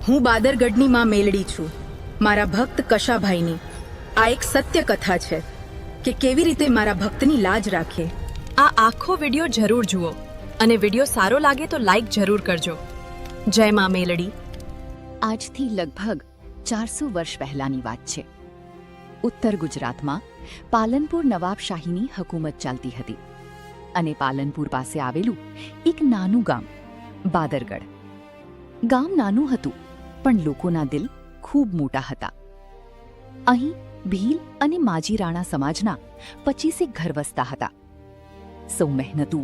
હું બાદરગઢની માં મેલડી છું, મારા ભક્ત કશાભાઈની. આ એક સત્ય કથા છે કે કેવી રીતે મારા ભક્તની લાજ રાખે. આ આખો વિડિયો જરૂર જુઓ અને વિડિયો સારો લાગે તો લાઈક જરૂર કરજો. જય માં મેલડી. આજથી લગભગ 400 વર્ષ પહેલાની વાત છે. ઉત્તર ગુજરાતમાં પાલનપુર નવાબશાહીની હુકુમત ચાલતી હતી અને પાલનપુર પાસે આવેલું એક નાનું ગામ બાદરગઢ. ગામ નાનું હતું પણ લોકોના દિલ ખૂબ મોટા હતા. અહીં ભીલ અને માજી રાણા સમાજના 25 ઘર વસતા હતા. સૌ મહેનતુ,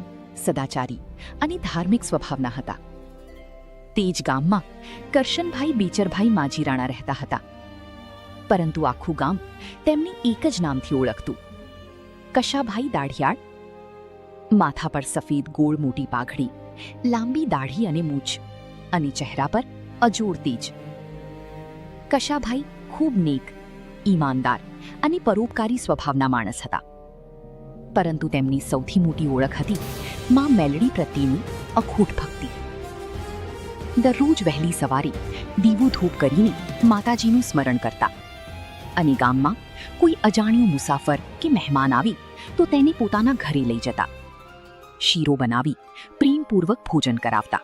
સદાચારી અને ધાર્મિક સ્વભાવના હતા. તે જ ગામમાં કરશનભાઈ બેચરભાઈ માજી રાણા રહેતા હતા. પરંતુ આખું ગામ તેમને એક જ નામથી ઓળખતું, કશાભાઈ દાઢિયાળ. માથા પર સફેદ ગોળ મોટી પાઘડી, લાંબી દાઢી અને મૂછ અને ચહેરા પર અજોડ તેજ. કશાભાઈ ખૂબ નેક, ઈમાનદાર અને પરોપકારી સ્વભાવના માણસ હતા. પરંતુ તેમની સૌથી મોટી ઓળખ હતી માં મેલડી પ્રત્યેની અખૂટ ભક્તિ. દરરોજ વહેલી સવારે દીવો ધૂપ કરીને માતાજીનું સ્મરણ કરતા અને ગામમાં કોઈ અજાણ્યો મુસાફર કે મહેમાન આવે તો તેને પોતાના ઘરે લઈ જતા. શીરો બનાવી પ્રેમપૂર્વક ભોજન કરાવતા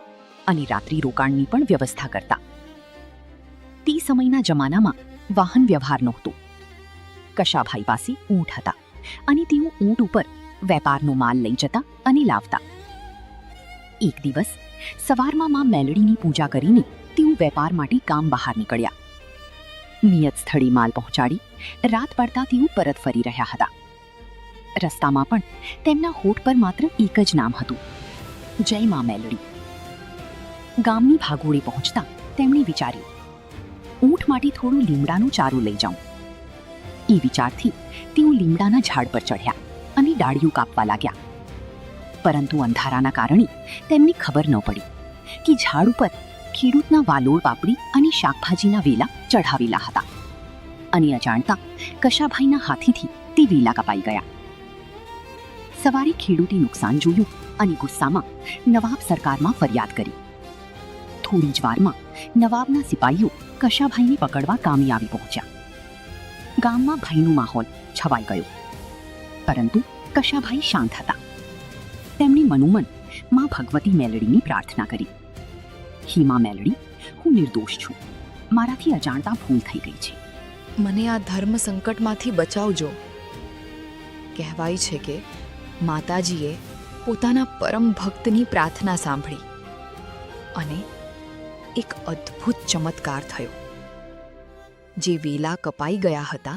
અને રાત્રિ રોકાણની પણ વ્યવસ્થા કરતા. તે સમયના જમાનામાં વાહન વ્યવહાર નહોતો. કશાભાઈ પાસે ઊંટ હતા અને તેઓ ઊંટ ઉપર વેપારનો માલ લઈ જતા અને લાવતા. એક દિવસ સવારમાં માં મેલડીની પૂજા કરીને તેઓ વેપાર માટે ગામ બહાર નીકળ્યા. નિયત સ્થળે માલ પહોંચાડી રાત પડતા તેઓ પરત ફરી રહ્યા હતા. રસ્તામાં પણ તેમના હોઠ પર માત્ર એક જ નામ હતું, જય માં મેલડી. ગામની ભાગોળે પહોંચતા તેમણે વિચાર્યું, ઊંટ માટે થોડું લીમડાનો ચારો લઈ જાઉં. એ વિચારથી તેઓ લીમડાના ઝાડ પર ચઢ્યા અને ડાળીઓ કાપવા લાગ્યા. પરંતુ અંધારાના કારણે તેમને ખબર ન પડી કે ઝાડ ઉપર ખેડૂતના વાલોળ પાપડી અને શાકભાજીના વેલા ચઢાવેલા હતા અને અજાણતા કશાભાઈના હાથેથી તે વેલા કપાઈ ગયા. સવારે ખેડૂતે નુકસાન જોયું અને ગુસ્સામાં નવાબ સરકારમાં ફરિયાદ કરી. થોડી જ વારમાં નવાબના સિપાહીઓ કશાભાઈને પકડવા ગામે આવી પહોંચ્યા. ગામમાં ભયનો માહોલ છવાઈ ગયો. પરંતુ કશાભાઈ શાંત હતા. તેમણે મનોમન માં ભગવતી મેલડીની પ્રાર્થના કરી, હે માં મેલડી, હું નિર્દોષ છું. મારાથી અજાણતા ભૂલ થઈ ગઈ છે. મને આ ધર્મ સંકટમાંથી બચાવજો. કહેવાય છે કે માતાજીએ પોતાના પરમ ભક્તની પ્રાર્થના સાંભળી અને એક અદ્ભુત ચમત્કાર થયો. જે વેલા કપાઈ ગયા હતા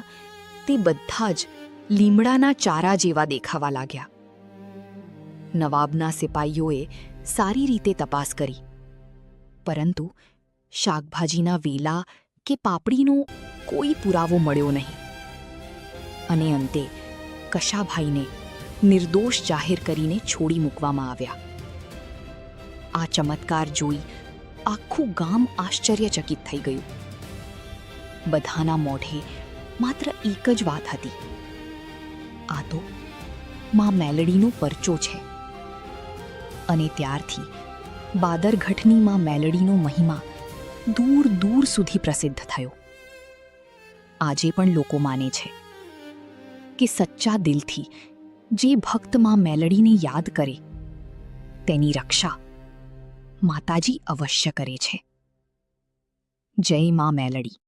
તે બધા જ લીમડાના ચારા જેવા દેખાવા લાગ્યા. નવાબના સિપાહીઓએ સારી રીતે તપાસ કરી, પરંતુ શાકભાજીના વેલા કે પાપડીનો કોઈ પુરાવો મળ્યો નહીં. અને અંતે કશાભાઈને નિર્દોષ જાહેર કરીને છોડી મૂકવામાં આવ્યા. આ ચમત્કાર જોઈ આખું ગામ આશ્ચર્યચકિત થઈ ગયું. બધાના મોઢે માત્ર એક જ વાત હતી, આ તો માં મેલડીનો પરચો છે. અને ત્યારથી બાદરગઢની માં મેલડીનો મહિમા દૂર દૂર સુધી પ્રસિદ્ધ થયો. આજે પણ લોકો માને છે કે સચ્ચા દિલથી જે ભક્ત માં મેલડીને યાદ કરે તેની રક્ષા માતાજી અવશ્ય કરે છે. જય માં મેલડી.